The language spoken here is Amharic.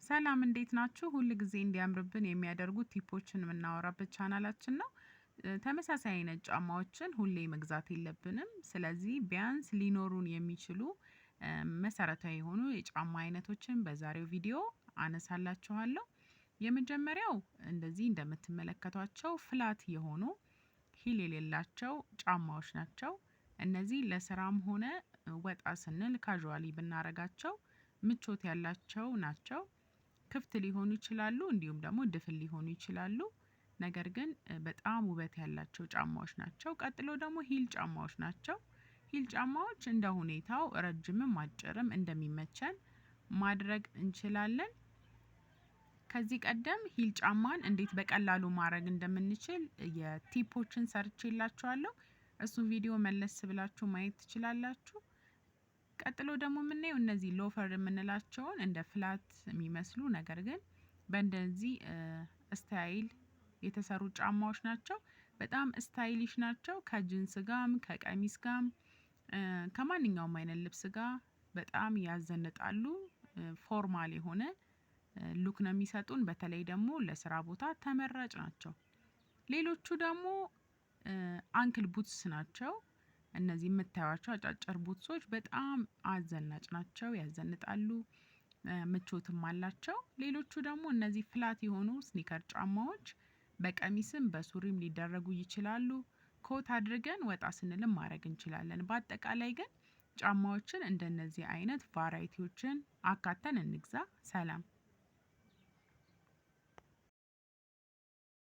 ሰላም እንዴት ናችሁ? ሁል ጊዜ እንዲያምርብን የሚያደርጉ ቲፖችን የምናወራበት ቻናላችን ነው። ተመሳሳይ አይነት ጫማዎችን ሁሌ መግዛት የለብንም። ስለዚህ ቢያንስ ሊኖሩን የሚችሉ መሰረታዊ የሆኑ የጫማ አይነቶችን በዛሬው ቪዲዮ አነሳላችኋለሁ። የመጀመሪያው እንደዚህ እንደምትመለከቷቸው ፍላት የሆኑ ሂል የሌላቸው ጫማዎች ናቸው። እነዚህ ለስራም ሆነ ወጣ ስንል ካዥዋሊ ብናረጋቸው ምቾት ያላቸው ናቸው። ክፍት ሊሆኑ ይችላሉ እንዲሁም ደግሞ ድፍን ሊሆኑ ይችላሉ። ነገር ግን በጣም ውበት ያላቸው ጫማዎች ናቸው። ቀጥሎ ደግሞ ሂል ጫማዎች ናቸው። ሂል ጫማዎች እንደ ሁኔታው ረጅምም አጭርም እንደሚመቸን ማድረግ እንችላለን። ከዚህ ቀደም ሂል ጫማን እንዴት በቀላሉ ማድረግ እንደምንችል የቲፖችን ሰርቼላችኋለሁ። እሱን ቪዲዮ መለስ ብላችሁ ማየት ትችላላችሁ። ቀጥሎ ደግሞ የምናየው እነዚህ ሎፈር የምንላቸውን እንደ ፍላት የሚመስሉ ነገር ግን በእንደዚህ ስታይል የተሰሩ ጫማዎች ናቸው። በጣም ስታይሊሽ ናቸው። ከጅንስ ጋም ከቀሚስ ጋም ከማንኛውም አይነት ልብስ ጋር በጣም ያዘንጣሉ። ፎርማል የሆነ ሉክ ነው የሚሰጡን። በተለይ ደግሞ ለስራ ቦታ ተመራጭ ናቸው። ሌሎቹ ደግሞ አንክል ቡትስ ናቸው። እነዚህ የምታዩዋቸው አጫጭር ቡትሶች በጣም አዘናጭ ናቸው፣ ያዘንጣሉ፣ ምቾትም አላቸው። ሌሎቹ ደግሞ እነዚህ ፍላት የሆኑ ስኒከር ጫማዎች በቀሚስም በሱሪም ሊደረጉ ይችላሉ። ኮት አድርገን ወጣ ስንልም ማድረግ እንችላለን። በአጠቃላይ ግን ጫማዎችን እንደነዚህ አይነት ቫራይቲዎችን አካተን እንግዛ። ሰላም